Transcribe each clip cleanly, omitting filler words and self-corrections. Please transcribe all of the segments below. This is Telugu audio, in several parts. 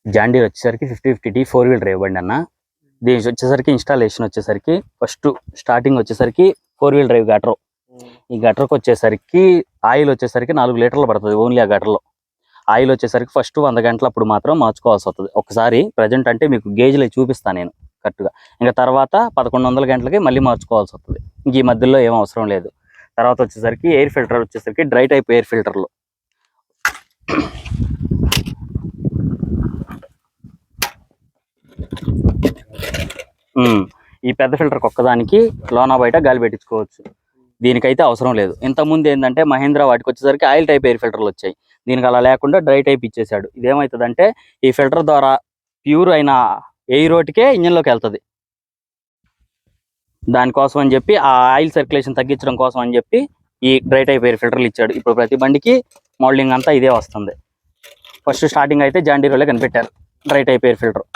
జాండీర్ వచ్చేసరికి 5050D 4-wheel డ్రైవ్ బండి అన్న. దీనికి వచ్చేసరికి ఇన్స్టాలేషన్ వచ్చేసరికి ఫస్ట్ స్టార్టింగ్ వచ్చేసరికి 4-wheel డ్రైవ్ గటర్. ఈ గటర్కి వచ్చేసరికి ఆయిల్ వచ్చేసరికి 4 లీటర్లు పడుతుంది ఓన్లీ ఆ గటర్లో. ఆయిల్ వచ్చేసరికి ఫస్ట్ 100 గంటలు అప్పుడు మాత్రం మార్చుకోవాల్సి వస్తుంది ఒకసారి. ప్రజెంట్ అంటే మీకు గేజ్లో చూపిస్తాను నేను కరెక్ట్గా. ఇంకా తర్వాత 1100 గంటలకి మళ్ళీ మార్చుకోవాల్సి వస్తుంది. ఇంక ఈ మధ్యలో ఏం అవసరం లేదు. తర్వాత వచ్చేసరికి ఎయిర్ ఫిల్టర్ వచ్చేసరికి డ్రై టైప్ ఎయిర్ ఫిల్టర్లు. ఈ పెద్ద ఫిల్టర్ ఒక్కదానికి లోనా బయట గాలి పెట్టించుకోవచ్చు. దీనికైతే అవసరం లేదు. ఇంతకుముందు ఏంటంటే మహేంద్ర వాటికి వచ్చేసరికి ఆయిల్ టైప్ ఎయిర్ ఫిల్టర్లు వచ్చాయి. దీనికి అలా లేకుండా డ్రై టైప్ ఇచ్చేసాడు. ఇదేమవుతుందంటే ఈ ఫిల్టర్ ద్వారా ప్యూర్ అయిన ఎయిర్ ఒకటికే ఇంజన్లోకి వెళ్తుంది. దానికోసం అని చెప్పి ఆ ఆయిల్ సర్క్యులేషన్ తగ్గించడం కోసం అని చెప్పి ఈ డ్రై టైప్ ఎయిర్ ఫిల్టర్లు ఇచ్చాడు. ఇప్పుడు ప్రతి బండికి మోడలింగ్ అంతా ఇదే వస్తుంది. ఫస్ట్ స్టార్టింగ్ అయితే జాండీర్ వాళ్ళే కనిపెట్టారు డ్రై టైప్ ఎయిర్ ఫిల్టర్.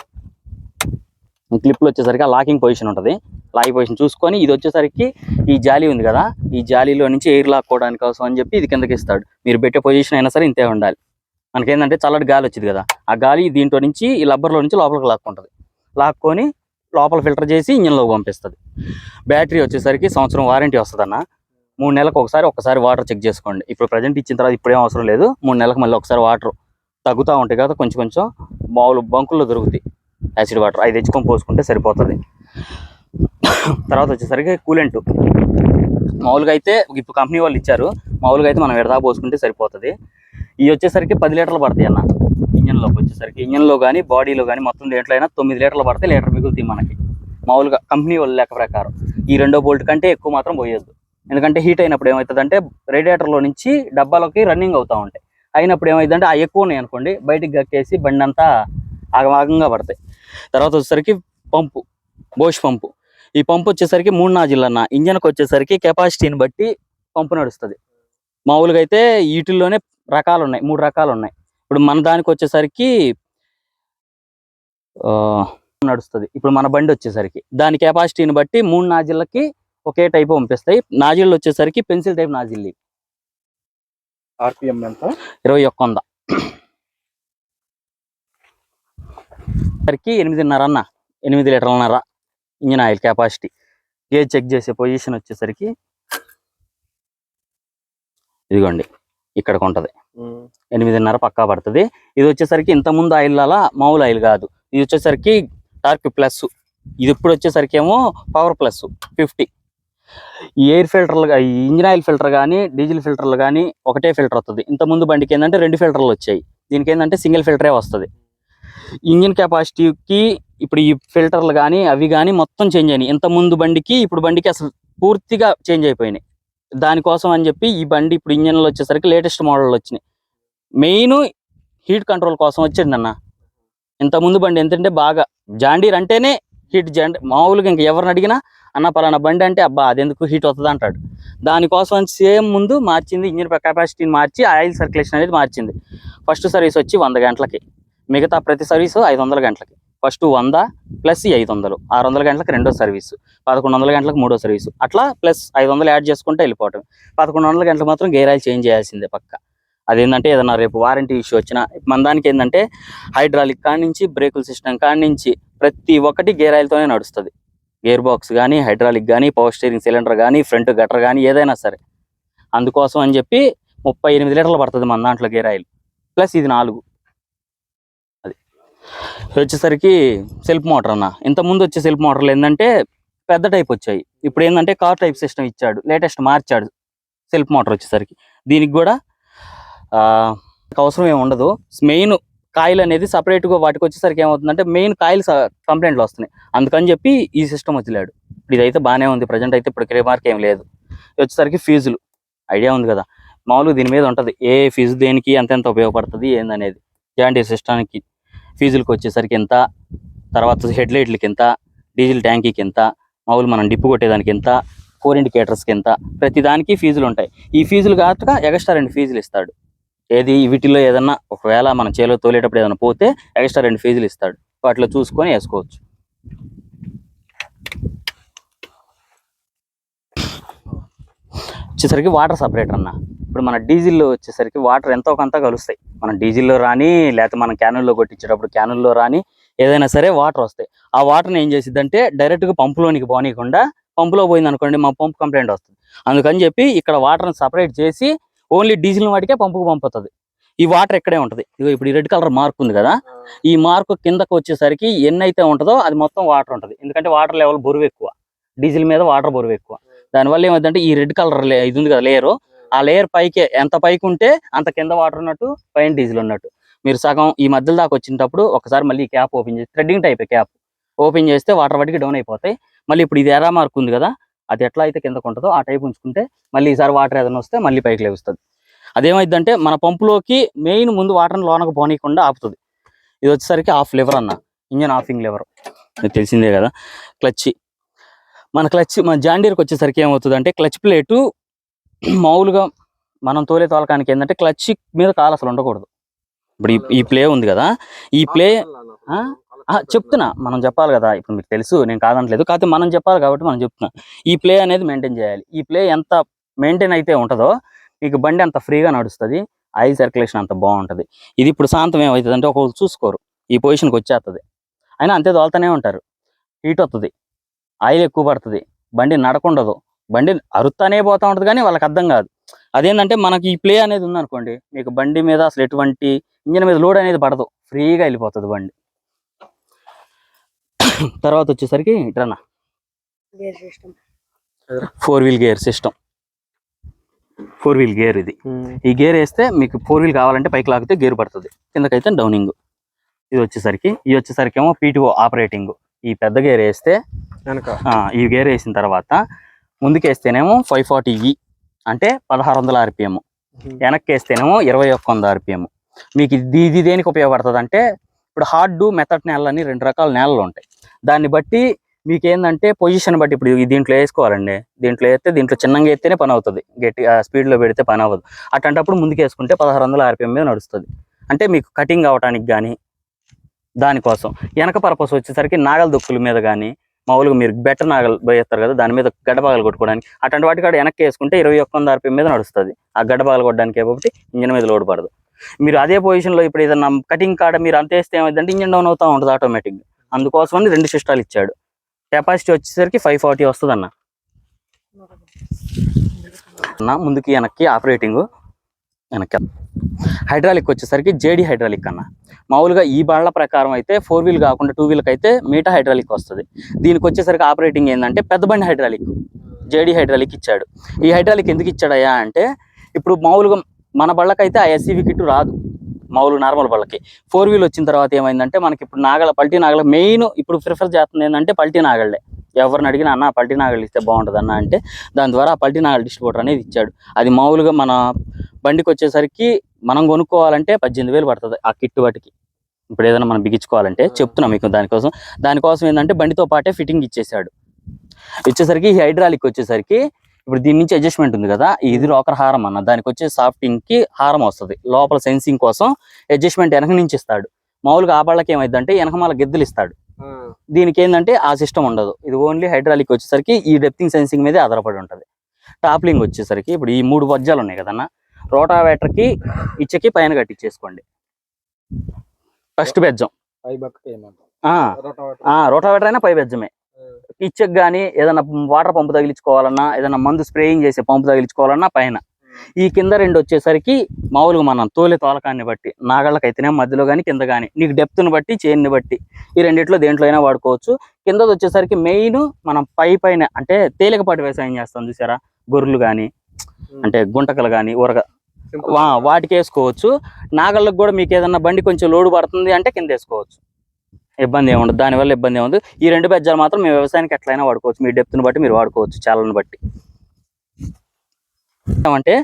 క్లిప్లు వచ్చేసరికి ఆ లాకింగ్ పొజిషన్ ఉంటుంది. లాకింగ్ పొజిషన్ చూసుకొని ఇది వచ్చేసరికి ఈ జాలీ ఉంది కదా, ఈ జాలీలో నుంచి ఎయిర్ లాక్కోవడానికి కోసం అని చెప్పి ఇది కిందకి ఇస్తాడు. మీరు పెట్టే పొజిషన్ అయినా సరే ఇంతే ఉండాలి. మనకేంటంటే చల్లటి గాలి వచ్చింది కదా, ఆ గాలి దీంట్లో నుంచి ఈ లబ్బర్లో నుంచి లోపలికి లాక్కుంటుంది. లాక్కొని లోపల ఫిల్టర్ చేసి ఇంజన్లోకి పంపిస్తుంది. బ్యాటరీ వచ్చేసరికి సంవత్సరం వారంటీ వస్తుందన్న. 3 నెలలకు ఒకసారి వాటర్ చెక్ చేసుకోండి. ఇప్పుడు ప్రజెంట్ ఇచ్చిన తర్వాత ఇప్పుడేం అవసరం లేదు. 3 నెలలకు మళ్ళీ ఒకసారి వాటర్ తగ్గుతూ ఉంటాయి కదా, కొంచెం కొంచెం మామూలు బంకుల్లో దొరుకుతాయి యాసిడ్ వాటర్, అవి తెచ్చుకొని పోసుకుంటే సరిపోతుంది. తర్వాత వచ్చేసరికి కూలెంట్ మామూలుగా అయితే ఇప్పుడు కంపెనీ వాళ్ళు ఇచ్చారు. మామూలుగా అయితే మనం ఎడదా పోసుకుంటే సరిపోతుంది. ఇవి వచ్చేసరికి 10 లీటర్లు పడతాయి అన్న. ఇంజన్లోకి వచ్చేసరికి ఇంజన్లో కానీ బాడీలో కానీ మొత్తం దేంట్లో అయినా 9 లీటర్లు పడితే లీటర్ మిగులుతాయి మనకి మామూలుగా కంపెనీ వాళ్ళ లెక్క ప్రకారం. ఈ 2వ బోల్ట్ కంటే ఎక్కువ మాత్రం పోయొద్దు. ఎందుకంటే హీట్ అయినప్పుడు ఏమవుతుందంటే రేడియేటర్లో నుంచి డబ్బాలోకి రన్నింగ్ అవుతూ ఉంటాయి. అయినప్పుడు ఏమవుతుందంటే ఆ ఎక్కువ ఉన్నాయి అనుకోండి, బయటికి గక్కేసి బండి అంతా ఆగమాగంగా పడతాయి. తర్వాత వచ్చేసరికి పంపు, బోష్ పంపు. ఈ పంపు వచ్చేసరికి 3 నాజిల్ అన్న. ఇంజన్కి వచ్చేసరికి కెపాసిటీని బట్టి పంపు నడుస్తుంది. మామూలుగా అయితే వీటిల్లోనే రకాలు ఉన్నాయి, 3 రకాలు ఉన్నాయి. ఇప్పుడు మన దానికి వచ్చేసరికి నడుస్తుంది. ఇప్పుడు మన బండి వచ్చేసరికి దాని కెపాసిటీని బట్టి 3 నాజిళ్ళకి ఒకే టైప్ పంపిస్తాయి. నాజిల్ వచ్చేసరికి పెన్సిల్ టైప్ నాజిల్. ఆర్పిఎం ఎంత? 2100. 8.5 అన్న, 8 లీటర్లన్నర engine oil capacity. Gauge check చేసే పొజిషన్ వచ్చేసరికి ఇదిగోండి ఇక్కడికి ఉంటుంది. 8.5 పక్కా పడుతుంది. ఇది వచ్చేసరికి ఇంతకుముందు ఆయిల్ అలా మామూలు ఆయిల్ కాదు. ఇది వచ్చేసరికి టార్క్ ప్లస్. ఇది ఇప్పుడు వచ్చేసరికి ఏమో పవర్ ప్లస్ 50. ఈ ఎయిర్ ఫిల్టర్లు, ఈ ఇంజిన్ ఆయిల్ ఫిల్టర్ కానీ డీజిల్ ఫిల్టర్లు కానీ ఒకటే ఫిల్టర్ వస్తుంది. ఇంతకుముందు బండికి ఏంటంటే 2 ఫిల్టర్లు వచ్చాయి. దీనికి ఏంటంటే సింగిల్ ఫిల్టరే వస్తుంది. ఇంజిన్ కెపాసిటీకి ఇప్పుడు ఈ ఫిల్టర్లు కానీ అవి కానీ మొత్తం చేంజ్ అయినాయి. ఇంతకుముందు బండికి ఇప్పుడు బండికి అసలు పూర్తిగా చేంజ్ అయిపోయినాయి. దానికోసం అని చెప్పి ఈ బండి ఇప్పుడు ఇంజన్లు వచ్చేసరికి లేటెస్ట్ మోడల్ వచ్చినాయి. మెయిన్ హీట్ కంట్రోల్ కోసం వచ్చిందన్న. ఇంతకుముందు బండి ఏంటంటే బాగా జాండీర్ అంటేనే హీట్ మామూలుగా ఇంకా ఎవరిని అడిగినా అన్న పలానా బండి అంటే అబ్బా అదెందుకు హీట్ వస్తుంది అంటాడు. దానికోసం సేమ్ ముందు మార్చింది, ఇంజిన్ కెపాసిటీని మార్చి ఆయిల్ సర్క్యులేషన్ అనేది మార్చింది. ఫస్ట్ సర్వీస్ వచ్చి 100 గంటలకి, మిగతా ప్రతి సర్వీసు 500 గంటలకి. ఫస్ట్ 100 ప్లస్ 500, 600 గంటలకు రెండో సర్వీసు, 1100 గంటలకు మూడో సర్వీసు, అట్లా ప్లస్ 500 యాడ్ చేసుకుంటే వెళ్ళిపోవటం. 1100 గంటలకు మాత్రం గేర్ ఆయిల్ చేంజ్ చేయాల్సిందే పక్క. అదేంటంటే ఏదన్నా రేపు వారంటీ ఇష్యూ వచ్చినా, మన దానికి ఏంటంటే హైడ్రాలిక్ కాడి నుంచి బ్రేకుల సిస్టమ్ కాడి నుంచి ప్రతి ఒక్కటి గేర్ ఆయిల్తోనే నడుస్తుంది. గేర్ బాక్స్ కానీ, హైడ్రాలిక్ కానీ, పవర్ స్టీరింగ్ సిలిండర్ కానీ, ఫ్రంట్ గటర్ కానీ ఏదైనా సరే. అందుకోసం అని చెప్పి 38 లీటర్లు పడుతుంది మన దాంట్లో గేర్ ఆయిల్. ప్లస్ ఇది 4. అది వచ్చేసరికి సెల్ఫ్ మోటార్ అన్న. ఇంతకుముందు వచ్చే సెల్ఫ్ మోటార్లు ఏంటంటే పెద్ద టైప్ వచ్చాయి. ఇప్పుడు ఏంటంటే కార్ టైప్ సిస్టమ్ ఇచ్చాడు, లేటెస్ట్ మార్చాడు సెల్ఫ్ మోటార్ వచ్చేసరికి. దీనికి కూడా అవసరం ఏమి ఉండదు. మెయిన్ కాయిల్ అనేది సపరేట్గా వాటికి వచ్చేసరికి ఏమవుతుందంటే మెయిన్ కాయిల్ కంప్లైంట్లు వస్తున్నాయి. అందుకని చెప్పి ఈ సిస్టమ్ వదిలాడు. ఇదైతే బాగానే ఉంది. ప్రజెంట్ అయితే ఇప్పుడు రిమార్క్ ఏం లేదు. వచ్చేసరికి ఫీజులు ఐడియా ఉంది కదా, మామూలుగా దీని మీద ఉంటుంది ఏ ఫీజు దేనికి ఎంతెంత ఉపయోగపడుతుంది ఏందనేది. జాండీర్ సిస్టానికి ఫీజులకు వచ్చేసరికి ఎంత, తర్వాత హెడ్ లైట్లకి ఎంత, డీజిల్ ట్యాంకీకి ఎంత, మామూలు మనం డిప్పు కొట్టేదానికి ఎంత, 4 ఇండికేటర్స్కి ఎంత, ప్రతి దానికి ఫీజులు ఉంటాయి. ఈ ఫీజులు కాక ఎక్స్ట్రా 2 ఫీజులు ఇస్తాడు. ఏది వీటిలో ఏదన్నా ఒకవేళ మన చేలో తోలేటప్పుడు ఏదైనా పోతే ఎక్స్ట్రా 2 ఫీజులు ఇస్తాడు. వాటిలో చూసుకొని వేసుకోవచ్చు. వచ్చేసరికి వాటర్ సపరేటర్ అన్న. ఇప్పుడు మన డీజిల్లో వచ్చేసరికి వాటర్ ఎంతో కొంత కలుస్తాయి. మనం డీజిల్లో రాని లేకపోతే మనం క్యానుల్లో కొట్టించేటప్పుడు క్యానుల్లో రాని ఏదైనా సరే వాటర్ వస్తాయి. ఆ వాటర్ని ఏం చేసిద్దంటే డైరెక్ట్గా పంపులోనికి పోనీయకుండా పంపులో పోయింది అనుకోండి మా పంపు కంప్లైంట్ వస్తుంది. అందుకని చెప్పి ఇక్కడ వాటర్ని సపరేట్ చేసి ఓన్లీ డీజిల్ వాటికే పంపుకు పంపుతుంది. ఈ వాటర్ ఇక్కడే ఉంటుంది. ఇగో ఇప్పుడు ఈ రెడ్ కలర్ మార్క్ ఉంది కదా, ఈ మార్క్ కిందకు వచ్చేసరికి ఎన్నైతే ఉంటుందో అది మొత్తం వాటర్ ఉంటుంది. ఎందుకంటే వాటర్ లెవెల్ బరువు ఎక్కువ, డీజిల్ మీద వాటర్ బరువు ఎక్కువ. దానివల్ల ఏమైందంటే ఈ రెడ్ కలర్ ఇది ఉంది కదా లేయర్, ఆ లేయర్ పైకి ఎంత పైకి ఉంటే అంత కింద వాటర్ ఉన్నట్టు, పైన డీజిల్ ఉన్నట్టు. మీరు సగం ఈ మధ్యలో దాకా వచ్చినప్పుడు ఒకసారి మళ్ళీ క్యాప్ ఓపెన్ చేసి థ్రెడ్డింగ్ టైప్ క్యాప్ ఓపెన్ చేస్తే వాటర్ వాటికి డౌన్ అయిపోతాయి. మళ్ళీ ఇప్పుడు ఇది ఎరా మార్క్ ఉంది కదా, అది ఎట్లా అయితే కిందకు ఉంటుందో ఆ టైప్ ఉంచుకుంటే మళ్ళీ ఈసారి వాటర్ ఏదైనా వస్తే మళ్ళీ పైకి లేవుస్తుంది. అదేమైందంటే మన పంపులోకి మెయిన్ ముందు వాటర్ని లోనకు పోనీయకుండా ఆపుతుంది. ఇది వచ్చేసరికి ఆఫ్ లివర్ అన్న, ఇంజన్ ఆఫింగ్ లివర్ మీకు తెలిసిందే కదా. క్లచ్, మన జాండీర్కి వచ్చేసరికి ఏమవుతుంది అంటే క్లచ్ ప్లేటు మామూలుగా మనం తోలకానికి ఏంటంటే క్లచ్ మీద కాలు అసలు ఉండకూడదు. ఇప్పుడు ఈ ప్లే ఉంది కదా, ఈ ప్లే చెప్తున్నా, మనం చెప్పాలి కదా. ఇప్పుడు మీకు తెలుసు, నేను కాదనట్లేదు, కాకపోతే మనం చెప్పాలి కాబట్టి మనం చెప్తున్నా. ఈ ప్లే అనేది మెయింటైన్ చేయాలి. ఈ ప్లే ఎంత మెయింటైన్ అయితే ఉంటుందో మీకు బండి అంత ఫ్రీగా నడుస్తుంది, ఆయిల్ సర్క్యులేషన్ అంత బాగుంటుంది. ఇది ఇప్పుడు శాంతం ఏమవుతుంది అంటే ఒకళ్ళు చూసుకోరు, ఈ పొజిషన్కి వచ్చేస్తుంది. అయినా అంతే తోలుతూనే ఉంటారు, హీట్ వస్తుంది, ఆయిల్ ఎక్కువ పడుతుంది, బండి నడకుండదు, బండి అరుతానే పోతూ ఉంటుంది. కానీ వాళ్ళకి అర్థం కాదు. అదేంటంటే మనకి ఈ ప్లే అనేది ఉందనుకోండి, మీకు బండి మీద అసలు ఎటువంటి ఇంజన్ మీద లోడ్ అనేది పడదు, ఫ్రీగా వెళ్ళిపోతుంది బండి. తర్వాత వచ్చేసరికి ఇట్లా 4 wheel gear system, 4 wheel gear. ఇది ఈ గేర్ వేస్తే మీకు 4 వీల్ కావాలంటే పైకి లాగితే గేర్ పడుతుంది, కిందకైతే డౌనింగ్. ఇది వచ్చేసరికి ఏమో పీటీఓ ఆపరేటింగ్. ఈ పెద్ద గేర్ వేస్తే ఈ గేర్ వేసిన తర్వాత ముందుకేస్తేనేమో 540E అంటే 1600 RPM, వెనక్కి వేస్తేనేమో 2100 RPM. మీకు ఇది దేనికి ఉపయోగపడుతుంది అంటే ఇప్పుడు హార్డ్ మెథడ్ నేలని 2 రకాల నేలలు ఉంటాయి. దాన్ని బట్టి మీకు ఏంటంటే పొజిషన్ బట్టి ఇప్పుడు దీంట్లో వేసుకోవాలండి, దీంట్లో వేస్తే దీంట్లో చిన్నగా వేస్తేనే పని అవుతుంది, గట్టిగా స్పీడ్లో పెడితే పని అవ్వదు. అట్లాంటప్పుడు ముందుకు వేసుకుంటే 1600 RPM మీద నడుస్తుంది. అంటే మీకు కటింగ్ అవడానికి కానీ దానికోసం. వెనక పర్పస్ వచ్చేసరికి నాగల దుక్కుల మీద కానీ మామూలుగా మీరు బెటర్ నాగలు పోయేస్తారు కదా, దాని మీద గడ్డపాగలు కొట్టుకోవడానికి, అట్లాంటి వాటి కాడ వెనక్కి వేసుకుంటే 2100 RPM మీద నడుస్తుంది. ఆ గడ్డపాగలు కొట్టడానికి కాబట్టి ఇంజన్ మీద లోడ్ పడదు. మీరు అదే పొజిషన్లో ఇప్పుడు ఏదన్నా కటింగ్ కాడ మీరు అంత వేస్తే ఏమైందంటే ఇంజన్ డౌన్ అవుతూ ఉంటుంది ఆటోమేటిక్గా. అందుకోసమని 2 సిస్టాలు ఇచ్చాడు. కెపాసిటీ వచ్చేసరికి 540 వస్తుంది అన్న. ముందుకి వెనక్కి ఆపరేటింగ్, వెనక్కి. హైడ్రాలిక్ వచ్చేసరికి జేడీ హైడ్రాలిక్ అన్న. మామూలుగా ఈ బాళ్ల ప్రకారం అయితే 4 వీల్ కాకుండా 2 వీల్కి అయితే మీటా హైడ్రాలిక్ వస్తుంది. దీనికి వచ్చేసరికి ఆపరేటింగ్ ఏంటంటే పెద్ద బండి హైడ్రాలిక్, జేడీ హైడ్రాలిక్ ఇచ్చాడు. ఈ హైడ్రాలిక్ ఎందుకు ఇచ్చాడయ్యా అంటే ఇప్పుడు మామూలుగా మన బళ్ళకైతే ఆ ఎస్సీవీ కిట్ రాదు, మామూలు నార్మల్ బళ్ళకి. 4 వీల్ వచ్చిన తర్వాత ఏమైందంటే మనకి ఇప్పుడు పల్టీ నాగల మెయిన్ ఇప్పుడు ప్రిఫర్ చేస్తుంది ఏంటంటే పల్టీ నాగళ్ళే. ఎవరిని అడిగినా అన్న పల్టీ నాగళ్ళు ఇస్తే బాగుంటుంది అన్న అంటే దాని ద్వారా పల్టీ నాగల డిస్ట్రిబ్యూటర్ అనేది ఇచ్చాడు. అది మామూలుగా మన బండికి వచ్చేసరికి మనం కొనుక్కోవాలంటే 18,000 పడుతుంది ఆ కిట్ వాటికి. ఇప్పుడు ఏదైనా మనం బిగించుకోవాలంటే చెప్తున్నాం మీకు. దానికోసం ఏంటంటే బండితో పాటే ఫిట్టింగ్ ఇచ్చేసాడు. ఇచ్చేసరికి ఈ హైడ్రాలిక్ వచ్చేసరికి ఇప్పుడు దీని నుంచి అడ్జస్ట్మెంట్ ఉంది కదా, ఇది రోకర్ హారం అన్న. దానికి వచ్చే సాఫ్టింగ్ కి హారం వస్తుంది, లోపల సెన్సింగ్ కోసం అడ్జస్ట్మెంట్ వెనక నుంచి ఇస్తాడు. మామూలుగా ఆ బళ్ళకి ఏమైందంటే వెనకమాల గిద్దలు ఇస్తాడు. దీనికి ఏంటంటే ఆ సిస్టమ్ ఉండదు. ఇది ఓన్లీ హైడ్రాలిక్ వచ్చేసరికి ఈ డెప్తింగ్ సెన్సింగ్ మీదే ఆధారపడి ఉంటుంది. టాప్లింగ్ వచ్చేసరికి ఇప్పుడు ఈ 3 బజ్జాలు ఉన్నాయి కదన్న, రోటావేటర్కి ఇచ్చకి పైన కట్టించేసుకోండి. ఫస్ట్ బెజ్జం రోటావేటర్ అయినా పై బెజ్జమే. ఇచ్చకి కానీ ఏదైనా వాటర్ పంపు తగిలించుకోవాలన్నా, ఏదైనా మందు స్ప్రేయింగ్ చేసే పంపు తగిలించుకోవాలన్నా పైన. ఈ కింద 2 వచ్చేసరికి మామూలుగా మనం తోలకాన్ని బట్టి నాగళ్ళకైతేనే మధ్యలో కానీ కింద కానీ నీకు డెప్త్ని బట్టి చైన్ని బట్టి ఈ రెండిట్లో దేంట్లో అయినా వాడుకోవచ్చు. కిందది వచ్చేసరికి మెయిన్ మనం పైన అంటే తేలికపాటి వ్యవసాయం చేస్తాం చూసారా, గొర్రెలు కానీ అంటే గుంటకలు కానీ ఊరగా వాటికి వేసుకోవచ్చు. నాగళ్ళకు కూడా మీకు ఏదన్నా బండి కొంచెం లోడు పడుతుంది అంటే కింద వేసుకోవచ్చు, ఇబ్బంది ఏముండదు. దానివల్ల ఇబ్బంది ఏముంది. ఈ 2 బెజ్జాలు మాత్రం మీ వ్యవసాయానికి ఎట్లయినా వాడుకోవచ్చు, మీ డెప్త్ని బట్టి మీరు వాడుకోవచ్చు, చాలని బట్టి. అంటే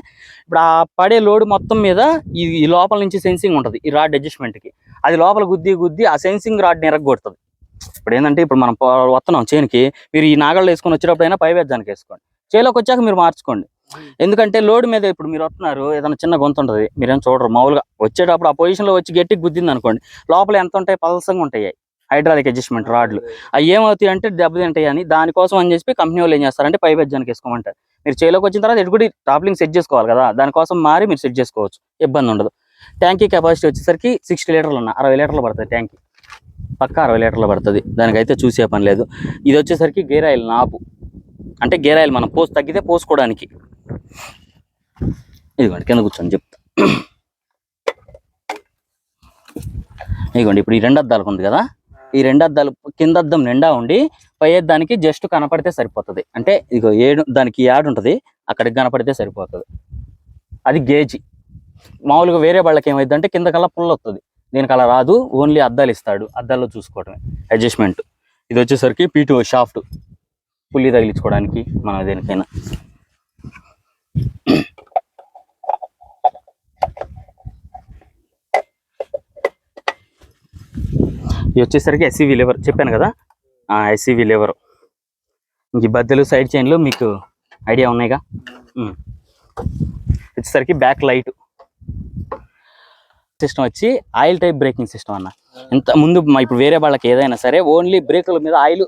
ఇప్పుడు ఆ పడే లోడ్ మొత్తం మీద ఈ లోపల నుంచి సెన్సింగ్ ఉంటుంది ఈ రాడ్ అడ్జస్ట్మెంట్కి. అది లోపల గుద్ది ఆ సెన్సింగ్ రాడ్ని ఎరగొడుతుంది. ఇప్పుడు ఏంటంటే ఇప్పుడు మనం వస్తున్నాం చేనుకి, మీరు ఈ నాగళ్ళు వేసుకొని వచ్చేటప్పుడైనా పై బెజ్జానికి వేసుకోండి, చేలోకి వచ్చాక మీరు మార్చుకోండి. ఎందుకంటే లోడ్ మీద ఇప్పుడు మీరు వస్తున్నారు, ఏదైనా చిన్న గొంతు ఉంటుంది, మీరేం చూడరు. మామూలుగా వచ్చేటప్పుడు ఆ పొజిషన్లో వచ్చి గట్టికి గుద్దింది అనుకోండి, లోపల ఎంత ఉంటాయి, పలసంగా ఉంటాయి హైడ్రాలిక్ అడ్జస్ట్మెంట్ రాడ్లు. అవి ఏమవుతాయి అంటే దెబ్బతింటాయి అని. దానికోసం అని చెప్పి కంపెనీ వాళ్ళు ఏం చేస్తారంటే పై బెజ్జానికి వేసుకోమంటారు. మీరు చేలోకి వచ్చిన తర్వాత ఎటు కూడా టాప్లింగ్ సెట్ చేసుకోవాలి కదా, దానికోసం మారి మీరు సెట్ చేసుకోవచ్చు, ఇబ్బంది ఉండదు. ట్యాంకీ కెపాసిటీ వచ్చేసరికి 60 లీటర్లు 60 లీటర్లు పడుతుంది ట్యాంకీ, పక్క 60 లీటర్లు పడుతుంది, దానికైతే చూసే పని లేదు. ఇది వచ్చేసరికి గేర్ ఆయిల్ నాపు, అంటే గేర్ ఆయిల్ మనం తగ్గితే పోసుకోవడానికి. ఇదిగోండి కింద కూర్చొని చెప్తా. ఇదిగోండి ఇప్పుడు ఈ 2 అద్దాలకు ఉంది కదా, ఈ 2 అద్దాలు కింద అద్దం నిండా ఉండి పై దానికి జస్ట్ కనపడితే సరిపోతుంది. అంటే ఇదిగో దానికి యాడ్ ఉంటుంది, అక్కడికి కనపడితే సరిపోతుంది. అది గేజీ. మామూలుగా వేరే వాళ్ళకి ఏమైందంటే కింద కల్లా పుల్ల వస్తుంది, దీనికి అలా రాదు, ఓన్లీ అద్దాలు ఇస్తాడు, అద్దాల్లో చూసుకోవడమే అడ్జస్ట్మెంట్. ఇది వచ్చేసరికి P2 షాఫ్ట్, పుల్లి తగిలించుకోవడానికి మన దేనికైనా. ఇది వచ్చేసరికి SCV లివర్ చెప్పాను కదా, SCV లివర్. ఇంక బద్దెలు సైడ్ చైన్లు మీకు ఐడియా ఉన్నాయిగా. వచ్చేసరికి బ్యాక్ లైట్ సిస్టమ్ వచ్చి ఆయిల్ టైప్ బ్రేకింగ్ సిస్టమ్ అన్న. ఇంత ముందు ఇప్పుడు వేరే వాళ్ళకి ఏదైనా సరే ఓన్లీ బ్రేకుల మీద ఆయిల్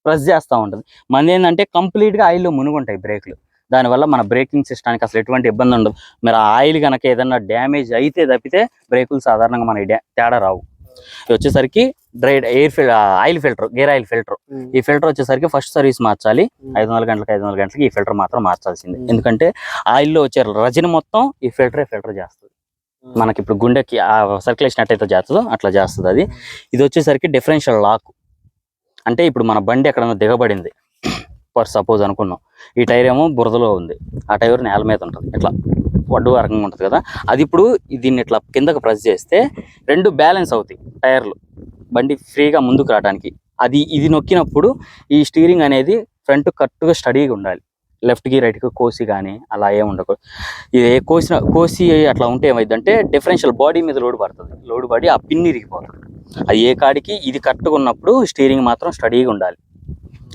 ప్రెస్ చేస్తూ ఉంటుంది, మన ఏంటంటే కంప్లీట్గా ఆయిల్లో మునుగుంటాయి బ్రేకులు. దానివల్ల మన బ్రేకింగ్ సిస్టానికి అసలు ఎటువంటి ఇబ్బంది ఉండదు. మీరు ఆ ఆయిల్ కనుక ఏదైనా డ్యామేజ్ అయితే తప్పితే బ్రేకులు సాధారణంగా మన తేడా రావు. ఇది వచ్చేసరికి dried oil filter, gear oil filter. ఈ ఫిల్టర్ వచ్చేసరికి ఫస్ట్ సర్వీస్ మార్చాలి, 500 గంటలకి ఈ ఫిల్టర్ మాత్రం మార్చాల్సిందే. ఎందుకంటే ఆయిల్లో వచ్చే రజని మొత్తం ఈ ఫిల్టర్ చేస్తుంది. మనకి ఇప్పుడు గుండెకి సర్క్యులేషన్ ఎట్టయితే చేస్తుందో అట్లా చేస్తుంది అది. ఇది వచ్చేసరికి డిఫరెన్షియల్ లాక్, అంటే ఇప్పుడు మన బండి ఎక్కడన్నా దిగబడింది ఫర్ సపోజ్ అనుకున్నాం, ఈ టైర్ ఏమో బురదలో ఉంది, ఆ టైర్ నేల మీద ఉంటుంది, ఇట్లా వడ్డు రకంగా ఉంటుంది కదా, అది ఇప్పుడు దీన్ని ఇట్లా కిందకు ప్రెస్ చేస్తే 2 బ్యాలెన్స్ అవుతాయి టైర్లు, బండి ఫ్రీగా ముందుకు రావడానికి. ఇది నొక్కినప్పుడు ఈ స్టీరింగ్ అనేది ఫ్రంట్ కరెక్ట్గా స్టడీగా ఉండాలి, లెఫ్ట్కి రైట్కి కోసి కానీ అలా ఏమి ఉండకూడదు. ఇది కోసి అట్లా ఉంటే ఏమైందంటే డిఫరెన్షియల్ బాడీ మీద లోడ్ పడుతుంది, లోడ్ పడి ఆ పిన్ ఇరిగిపోతుంది. అది ఏ కాడికి ఇది కరెక్ట్గా ఉన్నప్పుడు స్టీరింగ్ మాత్రం స్టడీగా ఉండాలి,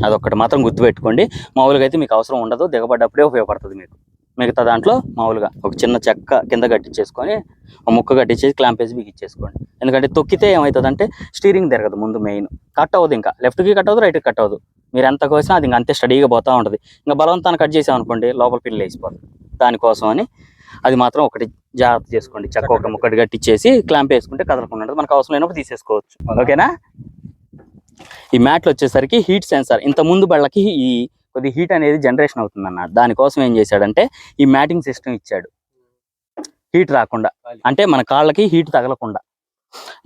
అదొక్కటి మాత్రం గుర్తుపెట్టుకోండి. మామూలుగా అయితే మీకు అవసరం ఉండదు, దిగబడ్డప్పుడే ఉపయోగపడుతుంది మీకు. మిగతా దాంట్లో మామూలుగా ఒక చిన్న చెక్క కింద కట్టించేసుకొని ఒక ముక్క కట్టించేసి క్లాంప్ వేసి మీకు ఇచ్చేసుకోండి. ఎందుకంటే తొక్కితే ఏమవుతుందంటే స్టీరింగ్ తిరగదు, ముందు మెయిన్ కట్ అవ్వదు, ఇంకా లెఫ్ట్కి కట్ అవ్వదు, రైట్కి కట్ అవ్వదు. మీరు ఎంత కోసినా అది ఇంకా అంతే స్టడీగా పోతూ ఉంటుంది. ఇంకా బలవంతాన్ని కట్ చేసామనుకోండి లోపల పిల్లలు వేసిపోతుంది. దానికోసం అని అది మాత్రం ఒకటి జాగ్రత్త చేసుకోండి, చెక్క ఒక ముక్కటి కట్టించేసి క్లాంప్ వేసుకుంటే కదలకుండా ఉంటుంది, మనకు అవసరం లేనప్పుడు తీసేసుకోవచ్చు. ఓకేనా. ఈ మ్యాట్లు వచ్చేసరికి హీట్ సెన్సార్. ఇంత ముందు బళ్ళకి ఈ కొద్ది హీట్ అనేది జనరేషన్ అవుతుందన్న, దానికోసం ఏం చేశాడంటే ఈ మ్యాటింగ్ సిస్టమ్ ఇచ్చాడు, హీట్ రాకుండా, అంటే మన కాళ్ళకి హీట్ తగలకుండా.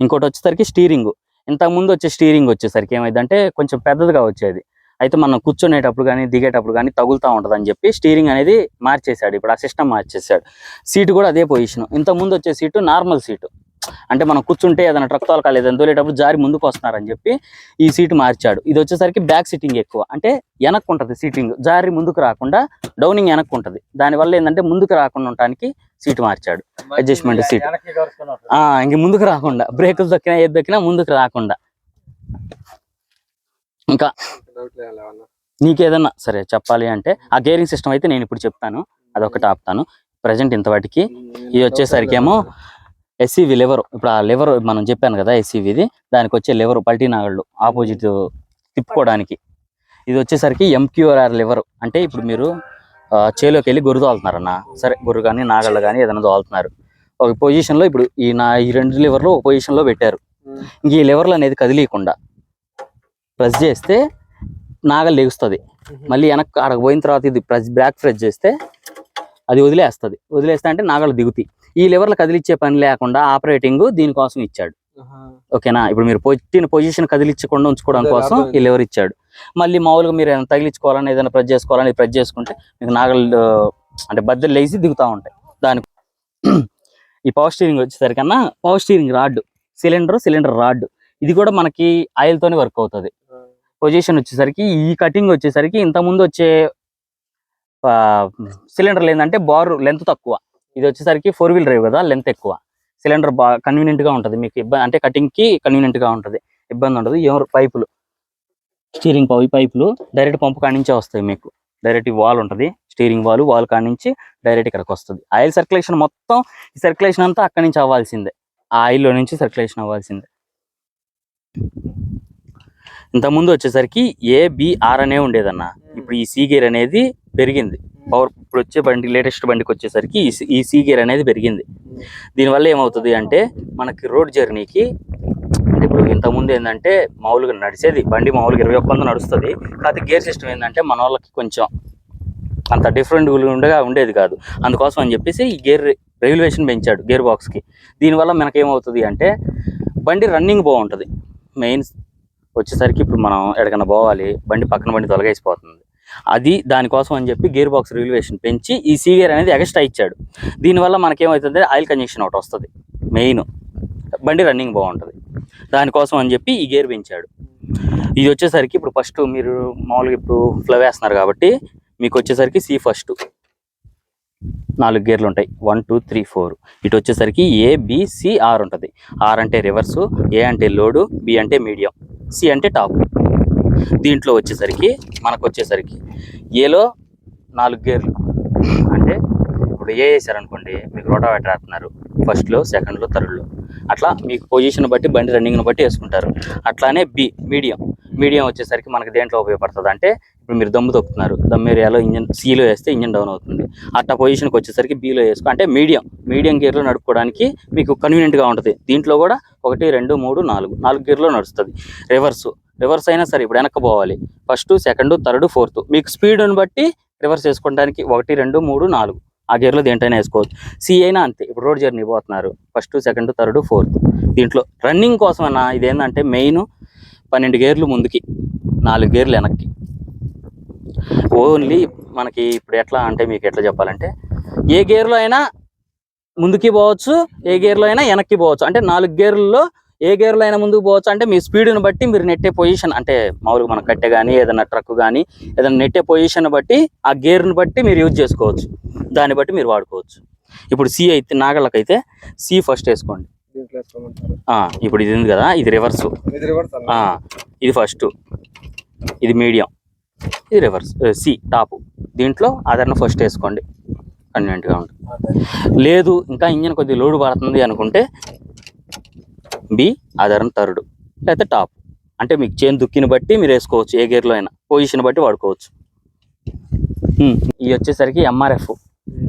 ఇంకోటి వచ్చేసరికి స్టీరింగ్. ఇంతకుముందు వచ్చే స్టీరింగ్ వచ్చేసరికి ఏమైందంటే కొంచెం పెద్దదిగా వచ్చేది, అయితే మనం కూర్చునేటప్పుడు కానీ దిగేటప్పుడు కానీ తగులుతూ ఉంటుంది అని చెప్పి స్టీరింగ్ అనేది మార్చేశాడు. ఇప్పుడు ఆ సిస్టమ్ మార్చేశాడు. సీటు కూడా అదే పొజిషన్. ఇంతకుముందు వచ్చే సీటు నార్మల్ సీటు, అంటే మనం కూర్చుంటే ఏదైనా ట్రక్ తోలకాలి ఏదైనా తోలేటప్పుడు జారి ముందుకు వస్తున్నారని చెప్పి ఈ సీటు మార్చాడు. ఇది వచ్చేసరికి బ్యాక్ సిట్టింగ్ ఎక్కువ, అంటే వెనక్కు ఉంటుంది సీటింగ్, జారి ముందుకు రాకుండా డౌనింగ్ వెనక్కు ఉంటుంది. దానివల్ల ఏంటంటే ముందుకు రాకుండా ఉండటానికి సీటు మార్చాడు, అడ్జస్ట్మెంట్ సీట్. ఇంక ముందుకు రాకుండా బ్రేకులు దొక్కినా ఏది దొక్కినా ముందుకు రాకుండా. ఇంకా నీకేదన్నా సరే చెప్పాలి అంటే ఆ గేరింగ్ సిస్టమ్ అయితే నేను ఇప్పుడు చెప్తాను, అదొకటి ఆపుతాను ప్రజెంట్ ఇంతవాటికి. ఇది వచ్చేసరికి ఏమో SCV లివర్. ఇప్పుడు ఆ లివర్ మనం చెప్పాను కదా SCVది, దానికి వచ్చే లివర్ పల్టీ నాగళ్ళు ఆపోజిట్ తిప్పుకోవడానికి. ఇది వచ్చేసరికి MQRR లివర్. అంటే ఇప్పుడు మీరు చేలోకి వెళ్ళి గొర్రె తోలుతున్నారన్న, సరే గొర్రె కానీ నాగళ్ళు కానీ ఏదైనా తోలుతున్నారు, ఒక పొజిషన్లో ఇప్పుడు ఈ 2 లివర్లు ఒక పొజిషన్లో పెట్టారు. ఇంక ఈ లివర్లు అనేది కదిలీయకుండా ప్రెస్ చేస్తే నాగలు లెగుస్తుంది, మళ్ళీ వెనక్కి ఆడకు పోయిన తర్వాత ఇది బ్యాక్ ప్రెస్ చేస్తే అది వదిలేస్తే అంటే నాగలు దిగుతాయి. ఈ లివర్లు కదిలిచ్చే పని లేకుండా ఆపరేటింగ్ దీనికోసం ఇచ్చాడు. ఓకేనా. ఇప్పుడు మీరు పెట్టిన పొజిషన్ కదిలించకుండా ఉంచుకోవడం కోసం ఈ లివర్ ఇచ్చాడు. మళ్ళీ మామూలుగా మీరు ఏదైనా తగిలించుకోవాలని ఏదైనా ప్రెస్ చేసుకోవాలని ప్రెస్ చేసుకుంటే మీకు నాగలు అంటే బద్దలు లేచి దిగుతూ ఉంటాయి. దానికి ఈ పవర్ స్టీరింగ్ వచ్చేసరికన్నా power steering rod, cylinder rod, ఇది కూడా మనకి ఆయిల్ తోనే వర్క్ అవుతుంది. పొజిషన్ వచ్చేసరికి ఈ కటింగ్ వచ్చేసరికి ఇంతకుముందు వచ్చే సిలిండర్లు ఏంటంటే బారు లెంత్ తక్కువ, ఇది వచ్చేసరికి 4-wheel డ్రైవ్ కదా, లెంత్ ఎక్కువ. సిలిండర్ బాగా కన్వీనియంట్ గా ఉంటుంది మీకు, ఇబ్బంది అంటే కటింగ్ కి కన్వీనియంట్ గా ఉంటుంది, ఇబ్బంది ఉండదు. ఎవరు పైపులు స్టీరింగ్ పైపులు డైరెక్ట్ పంపు కాడి నుంచే వస్తాయి మీకు. డైరెక్ట్ వాల్ ఉంటుంది, స్టీరింగ్ వాల్ కాడి నుంచి డైరెక్ట్ ఇక్కడికి వస్తుంది. ఆయిల్ సర్క్యులేషన్ మొత్తం ఈ సర్క్యులేషన్ అంతా అక్కడి నుంచి అవ్వాల్సిందే, ఆ ఆయిల్లో నుంచి సర్క్యులేషన్ అవ్వాల్సిందే. ఇంతకుముందు వచ్చేసరికి ABR అనే ఉండేదన్న, ఇప్పుడు ఈ C గేర్ అనేది పెరిగింది. పవర్ ఇప్పుడు వచ్చే బండి లేటెస్ట్ బండికి వచ్చేసరికి ఈ సీ గేర్ అనేది పెరిగింది. దీనివల్ల ఏమవుతుంది అంటే మనకి రోడ్ జర్నీకి, అంటే ఇప్పుడు ఇంతకుముందు ఏంటంటే మామూలుగా నడిచేది బండి మామూలుగా 21 నడుస్తుంది. కాకపోతే గేర్ సిస్టమ్ ఏంటంటే మన వాళ్ళకి కొంచెం అంత డిఫరెంట్ ఉండేది కాదు. అందుకోసం అని చెప్పేసి ఈ గేర్ రెగ్యులేషన్ పెంచాడు గేర్ బాక్స్కి. దీనివల్ల మనకేమవుతుంది అంటే బండి రన్నింగ్ బాగుంటుంది. మెయిన్ వచ్చేసరికి ఇప్పుడు మనం ఎక్కడికైనా పోవాలి, బండి పక్కన బండి తొలగేసిపోతుంది. అది దానికోసం అని చెప్పి గేర్ బాక్స్ రెగ్యులేషన్ పెంచి ఈ సీ గేర్ అనేది ఎక్స్ట్రా ఇచ్చాడు. దీనివల్ల మనకేమవుతుంది, ఆయిల్ కంజెక్షన్ ఒకటి వస్తుంది. మెయిన్ బండి రన్నింగ్ బాగుంటుంది. దానికోసం అని చెప్పి ఈ గేర్ పెంచాడు. ఇది వచ్చేసరికి ఇప్పుడు ఫస్ట్ మీరు మామూలుగా ఇప్పుడు ఫ్లో వేస్తున్నారు కాబట్టి మీకు వచ్చేసరికి సి ఫస్ట్ 4 గేర్లు ఉంటాయి. 1 2 3 4. ఇటు వచ్చేసరికి ABCR ఉంటుంది. R అంటే రివర్సు, A అంటే లోడు, B అంటే మీడియం, C అంటే టాప్. దీంట్లో వచ్చేసరికి మనకు వచ్చేసరికి ఏలో 4 గేర్లు. అంటే ఇప్పుడు ఏ వేసారనుకోండి, మీకు రోటావేటర్ వేస్తున్నారు ఫస్ట్లో, సెకండ్లో, థర్డ్లో, అట్లా మీకు పొజిషన్ బట్టి బండి రన్నింగ్ని బట్టి వేసుకుంటారు. అట్లానే B మీడియం వచ్చేసరికి మనకి దేంట్లో ఉపయోగపడుతుంది అంటే ఇప్పుడు మీరు దమ్ము తొక్కుతున్నారు, దమ్ ఏరియాలో ఇంజన్ Cలో వేస్తే ఇంజన్ డౌన్ అవుతుంది. అట్లా పొజిషన్కి వచ్చేసరికి Bలో వేసుకో, అంటే మీడియం గేర్లో నడుపుకోవడానికి మీకు కన్వీనియంట్గా ఉంటుంది. దీంట్లో కూడా 1 2 3 4 గేర్లో నడుస్తుంది. రివర్స్ అయినా సరే ఇప్పుడు వెనక్కి పోవాలి, ఫస్ట్ సెకండ్ థర్డ్ ఫోర్త్, మీకు స్పీడ్ని బట్టి రివర్స్ వేసుకోవడానికి 1 2 3 4 ఆ గేర్లో దేంటైనా వేసుకోవచ్చు. C అయినా అంతే. ఇప్పుడు రోడ్ జర్నీ పోతున్నారు, ఫస్ట్ సెకండ్ థర్డ్ ఫోర్త్. దీంట్లో రన్నింగ్ కోసం అన్న ఇదేంటంటే మెయిన్ 12 గేర్లు ముందుకి, 4 గేర్లు వెనక్కి. ఓన్లీ మనకి ఇప్పుడు ఎట్లా అంటే మీకు ఎట్లా చెప్పాలంటే ఏ గేర్లో అయినా ముందుకి పోవచ్చు, ఏ గేర్లో అయినా వెనక్కి పోవచ్చు. అంటే 4 గేర్లలో ఏ గేర్లో అయినా ముందుకు పోవచ్చు. అంటే మీ స్పీడ్ని బట్టి మీరు నెట్టే పొజిషన్, అంటే మామూలుగా మనం కట్టె కానీ ఏదైనా ట్రక్ కానీ ఏదైనా నెట్టే పొజిషన్ బట్టి ఆ గేర్ని బట్టి మీరు యూజ్ చేసుకోవచ్చు. దాన్ని బట్టి మీరు వాడుకోవచ్చు. ఇప్పుడు C అయితే నాగళ్ళకైతే C ఫస్ట్ వేసుకోండి. ఇప్పుడు ఇది ఉంది కదా, ఇది రివర్సు, ఇది ఫస్ట్, ఇది మీడియం, ఇది రివర్స్, C టాప్. దీంట్లో ఆధారణ ఫస్ట్ వేసుకోండి, కన్వీనియంట్గా ఉంటుంది. లేదు ఇంకా ఇంజన్ కొద్దిగా లోడ్ పడుతుంది అనుకుంటే B ఆధారణ థర్డ్, లేకపోతే టాప్. అంటే మీకు చైన్ దుక్కిని బట్టి మీరు వేసుకోవచ్చు, ఏ గేర్లో అయినా పొజిషన్ బట్టి వాడుకోవచ్చు. ఇవి వచ్చేసరికి MRF.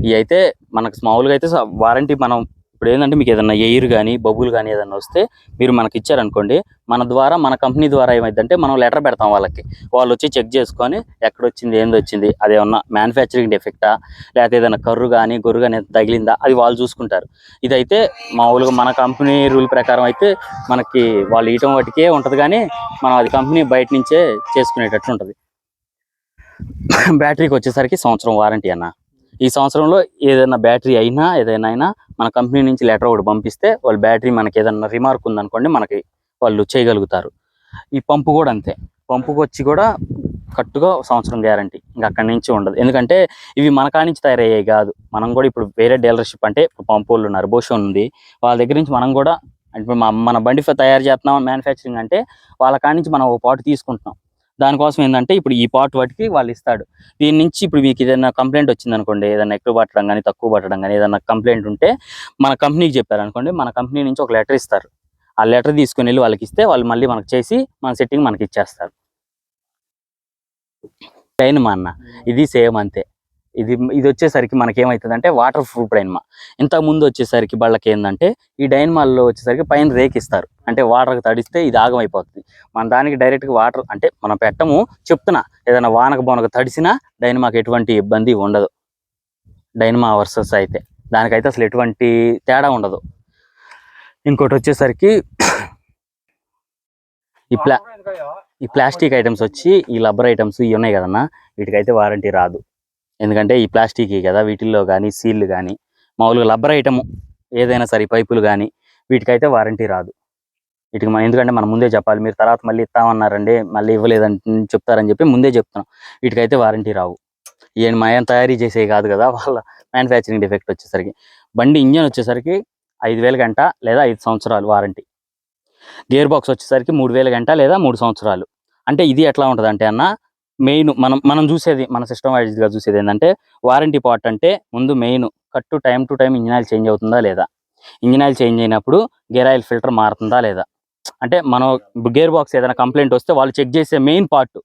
ఇవి అయితే మనకు మామూలుగా అయితే వారంటీ, మనం ఇప్పుడు ఏంటంటే మీకు ఏదైనా ఎయిర్ కానీ బబుల్ కానీ ఏదైనా వస్తే మీరు మనకి ఇచ్చారనుకోండి, మన కంపెనీ ద్వారా ఏమైందంటే మనం లెటర్ పెడతాం వాళ్ళకి, వాళ్ళు వచ్చి చెక్ చేసుకొని ఎక్కడొచ్చింది, ఏంది వచ్చింది, అదేమన్నా మ్యానుఫ్యాక్చరింగ్ డిఫెక్టా, లేకపోతే ఏదైనా కర్రు కానీ గొర్రు కానీ తగిలిందా, అది వాళ్ళు చూసుకుంటారు. ఇదైతే మామూలుగా మన కంపెనీ రూల్ ప్రకారం అయితే మనకి వాళ్ళు ఇయటం వాటికే ఉంటుంది, కానీ మనం అది కంపెనీ బయట నుంచే చేసుకునేటట్లు ఉంటుంది. బ్యాటరీకి వచ్చేసరికి సంవత్సరం వారంటీ అన్న. ఈ సంవత్సరంలో ఏదైనా బ్యాటరీ ఏదైనా మన కంపెనీ నుంచి లెటర్ ఒకటి పంపిస్తే వాళ్ళు బ్యాటరీ మనకి ఏదైనా రిమార్క్ ఉందనుకోండి మనకి వాళ్ళు చేయగలుగుతారు. ఈ పంపు కూడా అంతే, పంపుకి వచ్చి కూడా కరెక్ట్గా సంవత్సరం గ్యారంటీ, ఇంకా అక్కడి నుంచి ఉండదు. ఎందుకంటే ఇవి మన కాడి నుంచి తయారయ్యాయి కాదు, మనం కూడా ఇప్పుడు వేరే డీలర్షిప్, అంటే ఇప్పుడు పంపు వాళ్ళు ఉన్నారు, బోషో ఉంది, వాళ్ళ దగ్గర నుంచి మనం కూడా, అంటే మన బండి తయారు చేస్తున్నాం మ్యానుఫ్యాక్చరింగ్ అంటే వాళ్ళ కాడి నుంచి మనం ఒక పార్ట్ తీసుకుంటున్నాం. దానికోసం ఏంటంటే ఇప్పుడు ఈ పార్ట్ వాటికి వాళ్ళు ఇస్తాడు. దీని నుంచి ఇప్పుడు మీకు ఏదైనా కంప్లైంట్ వచ్చింది అనుకోండి, ఏదైనా ఎక్కువ పట్టడం కానీ తక్కువ పట్టడం కానీ ఏదైనా కంప్లైంట్ ఉంటే మన కంపెనీకి చెప్పారనుకోండి, మన కంపెనీ నుంచి ఒక లెటర్ ఇస్తారు. ఆ లెటర్ తీసుకుని వెళ్ళి వాళ్ళకి ఇస్తే వాళ్ళు మళ్ళీ మనకు చేసి మన సెట్టింగ్ మనకి ఇచ్చేస్తారు. డైనమా అన్న ఇది సేమ్ అంతే. ఇది వచ్చేసరికి మనకి ఏమవుతుంది అంటే వాటర్ ప్రూఫ్ డైనమా. ఇంతకుముందు వచ్చేసరికి వాళ్ళకి ఏంటంటే ఈ డైనమాల్లో వచ్చేసరికి పైన రేక్ ఇస్తారు, అంటే వాటర్కి తడిస్తే ఇది ఆగమైపోతుంది. మన దానికి డైరెక్ట్గా వాటర్ అంటే మనం పెట్టము, చెప్తున్నా, ఏదైనా వానకు తడిసినా డైనమాకి ఎటువంటి ఇబ్బంది ఉండదు. డైనమా వర్సెస్ అయితే దానికైతే అసలు ఎటువంటి తేడా ఉండదు. ఇంకోటి వచ్చేసరికి ఈ ప్లాస్టిక్ ఐటమ్స్ వచ్చి ఈ రబ్బర్ ఐటమ్స్ ఇవి ఉన్నాయి కదన్నా, వీటికైతే వారంటీ రాదు. ఎందుకంటే ఈ ప్లాస్టిక్ కదా, వీటిల్లో కానీ సీళ్ళు కానీ మామూలుగా రబ్బర్ ఐటమ్ ఏదైనా సరే, పైపులు కానీ వీటికైతే వారంటీ రాదు. వీటికి ఎందుకంటే మనం ముందే చెప్పాలి, మీరు తర్వాత మళ్ళీ ఇస్తామన్నారండి మళ్ళీ ఇవ్వలేదని చెప్తారని చెప్పి ముందే చెప్తున్నాం. వీటికైతే వారంటీ రావు. ఈయన మాయం తయారీ చేసేవి కాదు కదా, వాళ్ళ మ్యానుఫ్యాక్చరింగ్ డిఫెక్ట్ వచ్చేసరికి. బండి ఇంజన్ వచ్చేసరికి 5000 గంట లేదా 5 సంవత్సరాలు వారంటీ. గేర్ బాక్స్ వచ్చేసరికి 3000 గంట లేదా 3 సంవత్సరాలు. అంటే ఇది ఎట్లా ఉంటుంది అంటే అన్న, మెయిన్ మనం చూసేది, మన సిస్టమ్ వైజ్గా చూసేది ఏంటంటే వారంటీ పార్ట్ అంటే ముందు మెయిన్ కట్టు time to time engine oil change అవుతుందా లేదా, ఇంజిన్ ఆయిల్ చేంజ్ అయినప్పుడు గేర్ ఆయిల్ ఫిల్టర్ మారుతుందా లేదా. అంటే మనం గేర్ బాక్స్ ఏదైనా కంప్లైంట్ వస్తే వాళ్ళు చెక్ చేసే మెయిన్ పార్ట్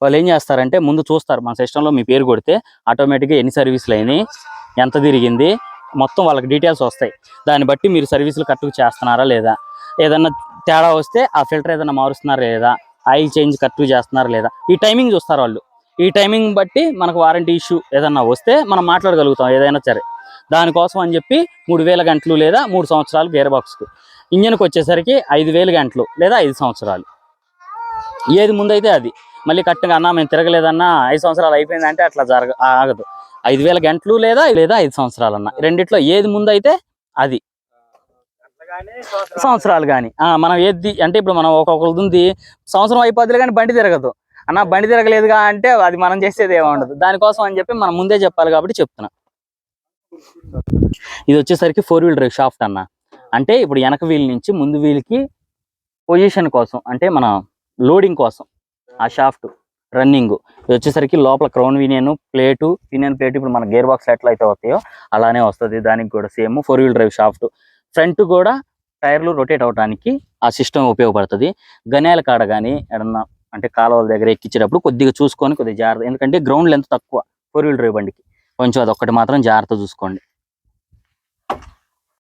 వాళ్ళు ఏం చేస్తారంటే ముందు చూస్తారు, మన సిస్టంలో మీ పేరు కొడితే ఆటోమేటిక్గా ఎన్ని సర్వీసులు అయినాయి, ఎంత తిరిగింది, మొత్తం వాళ్ళకి డీటెయిల్స్ వస్తాయి. దాన్ని బట్టి మీరు సర్వీసులు కరెక్ట్గా చేస్తున్నారా లేదా, ఏదన్నా తేడా వస్తే ఆ ఫిల్టర్ ఏదైనా మారుస్తున్నారా లేదా, ఆయిల్ చేంజ్ కరెక్ట్గా చేస్తున్నారా లేదా, ఈ టైమింగ్ చూస్తారు వాళ్ళు. ఈ టైమింగ్ బట్టి మనకు వారంటీ ఇష్యూ ఏదన్నా వస్తే మనం మాట్లాడగలుగుతాం ఏదైనా సరే. దానికోసం అని చెప్పి 3000 గంటలు లేదా 3 సంవత్సరాలు గేర్ బాక్స్కి. ఇంజన్కి వచ్చేసరికి 5000 గంటలు లేదా 5 సంవత్సరాలు. ఏది ముందైతే అది. మళ్ళీ కరెక్ట్గా అన్నా మేము తిరగలేదన్నా 5 సంవత్సరాలు అయిపోయిందంటే అట్లా ఆగదు. 5000 గంటలు లేదా 5 సంవత్సరాలు అన్న, రెండిట్లో ఏది ముందైతే అది. సంవత్సరాలు కానీ మనం ఏది అంటే ఇప్పుడు మనం ఒక్కొక్కరిది సంవత్సరం అయిపోద్ది కానీ బండి తిరగదు అన్న, బండి తిరగలేదుగా అంటే అది మనం చేసేది ఏమి ఉండదు. దానికోసం అని చెప్పి మనం ముందే చెప్పాలి కాబట్టి చెప్తున్నా. ఇది వచ్చేసరికి 4-wheel drive షాఫ్ట్ అన్న. అంటే ఇప్పుడు వెనక వీల్ నుంచి ముందు వీల్కి పొజిషన్ కోసం, అంటే మన లోడింగ్ కోసం ఆ షాఫ్ట్ రన్నింగ్. ఇది వచ్చేసరికి లోపల క్రౌన్ పినియన్ ప్లేటు ఇప్పుడు మన గేర్ బాక్స్ ఎట్లా అయితే వస్తాయో అలానే వస్తుంది. దానికి కూడా same 4-wheel drive shaft. Front కూడా టైర్లు రొటేట్ అవడానికి ఆ సిస్టమ్ ఉపయోగపడుతుంది. గనేల కాడ కానీ ఏడన్నా అంటే కాలువల దగ్గర ఎక్కించేటప్పుడు కొద్దిగా చూసుకొని కొద్దిగా జాగ్రత్త, ఎందుకంటే గ్రౌండ్ లెంత్ తక్కువ 4-wheel drive బండికి, కొంచెం అదొక్కటి మాత్రం జాగ్రత్త చూసుకోండి.